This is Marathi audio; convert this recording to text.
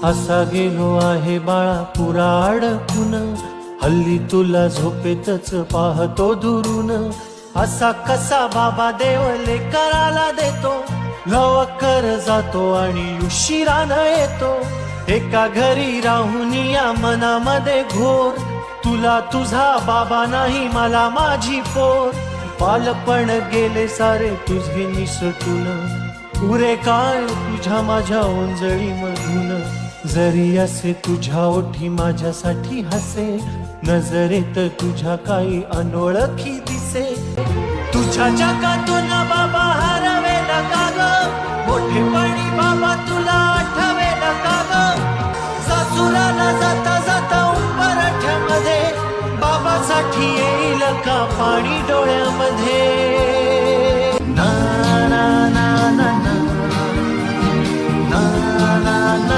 असा गेलो आहे बाळा पुरा अडकून, हल्ली तुला झोपेतच पाहतो दुरून. असा कसा बाबा देव लेकराला देतो, लवकर जातो आणि उशिरानं येतो. एका घरी राहून या मनामध्ये घोर, तुला तुझा बाबा नाही मला माझी पोर. बालपण गेले सारे तुझे निसटून, पुरे काय तुझ्या माझ्या ओंजळी मधून. जरी असे तुझ्या ओठी माझ्यासाठी हसे, नजरेत तुझ्या काही अनोळखी दिसे. तुझ्या जगातून बाबा हरवेला का ग, मोठेपणी बाबा तुला आठवत